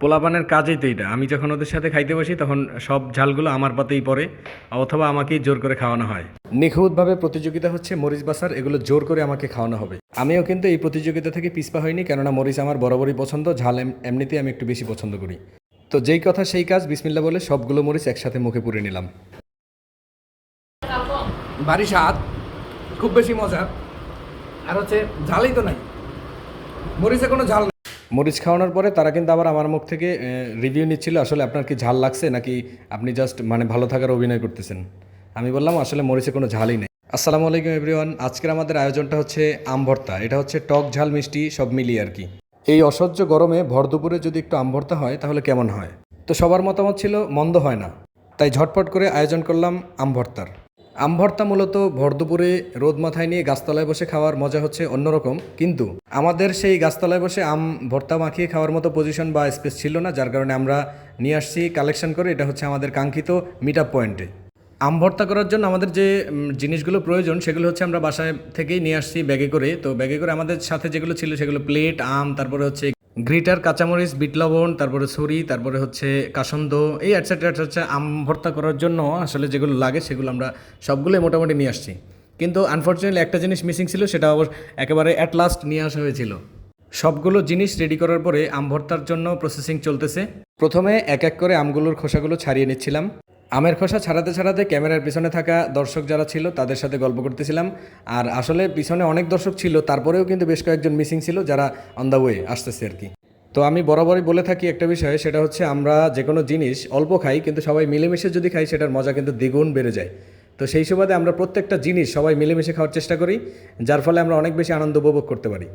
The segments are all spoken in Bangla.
পোলাপানের কাজই তো এটা। আমি যখন ওদের সাথে খাইতে বসি তখন সব ঝালগুলো আমার পাতেই পড়ে, অথবা আমাকেই জোর করে খাওয়ানো হয়। নিখুঁতভাবে প্রতিযোগিতা হচ্ছে মরিচ বাসার, এগুলো জোর করে আমাকে খাওয়ানো হবে। আমিও কিন্তু এই প্রতিযোগিতা থেকে পিছপা হইনি, কেননা মরিচ আমার বরাবরই পছন্দ, ঝাল এমনিতেই আমি একটু বেশি পছন্দ করি। তো যেই কথা সেই কাজ, বিসমিল্লা বলে সবগুলো মরিচ একসাথে মুখে পুরে নিলাম। ভারী স্বাদ, খুব বেশি মজা, আর হচ্ছে ঝালই তো নাই, মরিচে কোনো ঝাল। মরিচ খাওয়ানোর পরে তারা কিন্তু আবার আমার মুখ থেকে রিভিউ নিচ্ছিল, আসলে আপনার কি ঝাল লাগছে নাকি আপনি জাস্ট মানে ভালো থাকার অভিনয় করতেছেন। আমি বললাম আসলে মরিচে কোনো ঝালই নেই। আসসালামু আলাইকুম এভরিওয়ান, আজকের আমাদের আয়োজনটা হচ্ছে আম ভর্তা। এটা হচ্ছে টক ঝাল মিষ্টি সব মিলিয়ে আর কি। এই অসহ্য গরমে ভর দুপুরে যদি একটু আম ভর্তা হয় তাহলে কেমন হয়। তো সবার মতামত ছিল মন্দ হয় না, তাই ঝটপট করে আয়োজন করলাম আম ভর্তার। আম ভর্তা মূলত ভরদুপুরে রোদ মাথায় নিয়ে গাছতলায় বসে খাওয়ার মজা হচ্ছে অন্যরকম, কিন্তু আমাদের সেই গাছতলায় বসে আম ভর্তা মাখিয়ে খাওয়ার মতো পজিশন বা স্পেস ছিল না, যার কারণে আমরা নিয়ে আসছি কালেকশন করে। এটা হচ্ছে আমাদের কাঙ্ক্ষিত মিট আপ পয়েন্টে। আম ভর্তা করার জন্য আমাদের যে জিনিসগুলো প্রয়োজন সেগুলো হচ্ছে আমরা বাসায় থেকেই নিয়ে আসছি ব্যাগে করে। তো ব্যাগে করে আমাদের সাথে যেগুলো ছিল সেগুলো প্লেট, আম, তারপরে হচ্ছে গ্রিটার, কাঁচামরিচ, বিট লবণ, তারপরে ছুরি, তারপরে হচ্ছে কাসন্দ, এই অ্যাটসেট্রা অ্যাটসেট্রা। আম ভর্তা করার জন্য আসলে যেগুলো লাগে সেগুলো আমরা সবগুলোই মোটামুটি নিয়ে আসছি। কিন্তু আনফর্চুনেটলি একটা জিনিস মিসিং ছিল, সেটা আবার একেবারে অ্যাট লাস্ট নিয়ে আসা হয়েছিল। সবগুলো জিনিস রেডি করার পরে আম ভর্তার জন্য প্রসেসিং চলতেছে। প্রথমে এক এক করে আমগুলোর খোসাগুলো ছাড়িয়ে নিচ্ছিলাম। আমের খোসা ছাড়াতে ছাড়াতে ক্যামেরার পিছনে থাকা দর্শক যারা ছিল তাদের সাথে গল্প করতেছিলাম। আর আসলে পিছনে অনেক দর্শক ছিল, তারপরেও কিন্তু বেশ কয়েকজন মিসিং ছিল যারা অন দ্য ওয়ে আসতেছে আর কি। তো আমি বরাবরই বলে থাকি একটা বিষয়, সেটা হচ্ছে আমরা যে কোনো জিনিস অল্প খাই, কিন্তু সবাই মিলেমিশে যদি খাই সেটার মজা কিন্তু দ্বিগুণ বেড়ে যায়। তো সেই সুবাদে আমরা প্রত্যেকটা জিনিস সবাই মিলেমিশে খাওয়ার চেষ্টা করি, যার ফলে আমরা অনেক বেশি আনন্দ উপভোগ করতে পারি।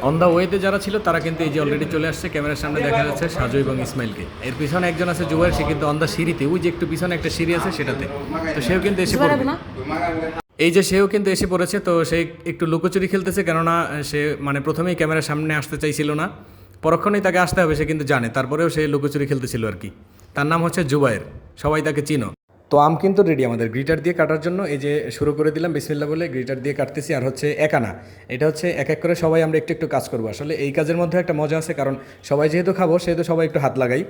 অন দ্য ওয়েতে যারা ছিল তারা কিন্তু এই যে অলরেডি চলে আসছে, ক্যামেরার সামনে দেখা যাচ্ছে সাজু এবং ইসমাইলকে। এর পিছনে একজন আছে জুবাইর, সে কিন্তু অন দ্য সিঁড়িতে, ওই যে একটু পিছনে একটা সিঁড়ি আছে সেটাতে। তো সেও কিন্তু এসে পড়বে, এই যে সেও কিন্তু এসে পড়েছে। তো সে একটু লুকোচুরি খেলতেছে, কেননা সে মানে প্রথমেই ক্যামেরার সামনে আসতে চাইছিল না, পরক্ষণেই তাকে আসতে হবে সে কিন্তু জানে, তারপরেও সে লুকোচুরি খেলতেছিল আর কি। তার নাম হচ্ছে জুবাইর, সবাই তাকে চিনো। তো আম কিন্তু রেডি আমাদের গ্রিটার দিয়ে কাটার জন্য। এই যে শুরু করে দিলাম বিসমিল্লাহ বলে, গ্রিটার দিয়ে কাটতেছি। আর হচ্ছে একানা, এটা হচ্ছে এক এক করে সবাই আমরা একটু একটু কাজ করবো। আসলে এই কাজের মধ্যে একটা মজা আছে, কারণ সবাই যেহেতু খাবো সেহেতু সবাই একটু হাত লাগাই।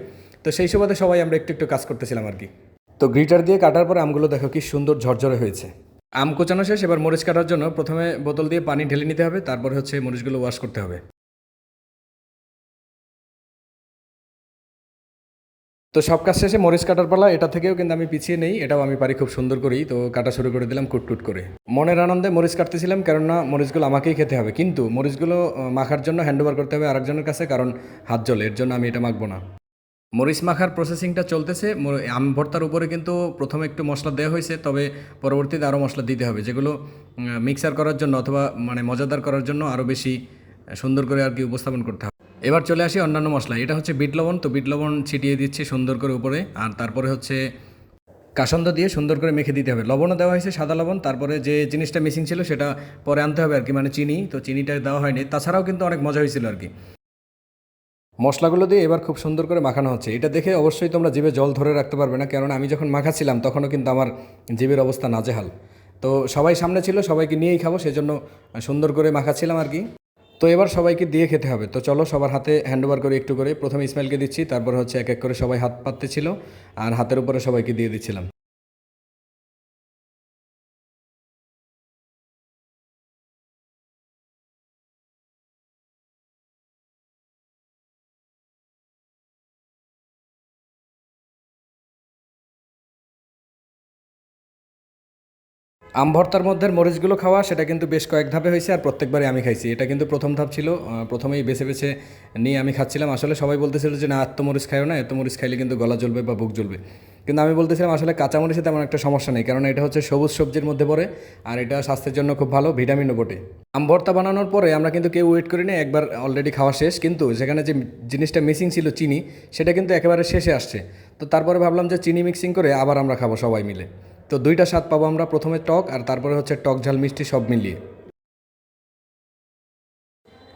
তো সেই সুবাদে সবাই আমরা একটু একটু কাজ করতেছিলাম আর কি। তো গ্রিটার দিয়ে কাটার পরে আমগুলো দেখো কি সুন্দর ঝরঝরে হয়েছে। আম কোচানো শেষ, এবার মরিচ কাটার জন্য প্রথমে বোতল দিয়ে পানি ঢেলে নিতে হবে, তারপরে হচ্ছে মরিচগুলো ওয়াশ করতে হবে। তো সব কাজ শেষে মরিচ কাটার পালা, এটা থেকেও কিন্তু আমি পিছিয়ে নেই, এটাও আমি পারি খুব সুন্দর করেই। তো কাটা শুরু করে দিলাম কুটকুট করে, মনের আনন্দে মরিচ কাটতেছিলাম, কেননা মরিচগুলো আমাকেই খেতে হবে, কিন্তু মরিচগুলো মাখার জন্য হ্যান্ড ওভার করতে হবে আরেকজনের কাছে, কারণ হাত জ্বলে, এর জন্য আমি এটা মাখবো না। মরিচ মাখার প্রসেসিংটা চলতেছে। আম ভর্তার উপরে কিন্তু প্রথমে একটু মশলা দেওয়া হয়েছে, তবে পরবর্তীতে আরও মশলা দিতে হবে, যেগুলো মিক্সার করার জন্য অথবা মানে মজাদার করার জন্য আরও বেশি সুন্দর করে আর কি উপস্থাপন করতে হবে। এবার চলে আসি অন্যান্য মশলা। এটা হচ্ছে বিট লবণ, তো বিট লবণ ছিটিয়ে দিচ্ছি সুন্দর করে উপরে। আর তারপরে হচ্ছে কাসন্দ দিয়ে সুন্দর করে মেখে দিতে হবে। লবণও দেওয়া হয়েছে, সাদা লবণ। তারপরে যে জিনিসটা মিসিং ছিল সেটা পরে আনতে হবে আর কি, মানে চিনি। তো চিনিটা দেওয়া হয়নি, তাছাড়াও কিন্তু অনেক মজা হয়েছিল আর কি। মশলাগুলো দিয়ে এবার খুব সুন্দর করে মাখানো হচ্ছে। এটা দেখে অবশ্যই তোমরা জিভে জল ধরে রাখতে পারবে না, কারণ আমি যখন মাখাচ্ছিলাম তখনও কিন্তু আমার জিভের অবস্থা নাজেহাল। তো সবাই সামনে ছিল, সবাইকে নিয়েই খাবো, সেজন্য সুন্দর করে মাখাচ্ছিলাম আর কি। তো এবার সবাইকে দিয়ে খেতে হবে। তো চলো সবার হাতে হ্যান্ড ওভার করে একটু করে, প্রথমে ইসমাইলকে দিচ্ছি, তারপর হচ্ছে এক এক করে সবাই হাত পাততে ছিল, আর হাতের উপরে সবাইকে দিয়ে দিচ্ছিলাম। আম ভর্তার মধ্যে মরিচগুলো খাওয়া সেটা কিন্তু বেশ কয়েক ধাপে হয়েছে, আর প্রত্যেকবারই আমি খাইছি। এটা কিন্তু প্রথম ধাপ ছিল, প্রথমেই বেছে বেছে নিয়ে আমি খাচ্ছিলাম। আসলে সবাই বলতেছিল যে না, এত মরিচ খাইও না, এত মরিচ খাইলে কিন্তু গলা জ্বলবে বা বুক জ্বলবে। কিন্তু আমি বলতেছিলাম আসলে কাঁচামরিচে তেমন একটা সমস্যা নেই, কারণ এটা হচ্ছে সবুজ সবজির মধ্যে পড়ে, আর এটা স্বাস্থ্যের জন্য খুব ভালো, ভিটামিনও বটে। আম ভর্তা বানানোর পরে আমরা কিন্তু কেউ ওয়েট করি না, একবার অলরেডি খাওয়া শেষ। কিন্তু সেখানে যে জিনিসটা মিসিং ছিল চিনি, সেটা কিন্তু একেবারে শেষে আসছে। তো তারপরে ভাবলাম যে চিনি মিক্সিং করে আবার আমরা খাবো সবাই মিলে। তো দুইটা স্বাদ পাবো আমরা, প্রথমে টক আর তারপরে হচ্ছে টক ঝাল মিষ্টি সব মিলিয়ে।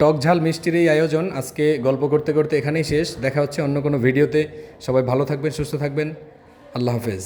টক ঝাল মিষ্টির এই আয়োজন আজকে গল্প করতে করতে এখানেই শেষ। দেখা হচ্ছে অন্য কোনো ভিডিওতে। সবাই ভালো থাকবেন, সুস্থ থাকবেন। আল্লাহ হাফেজ।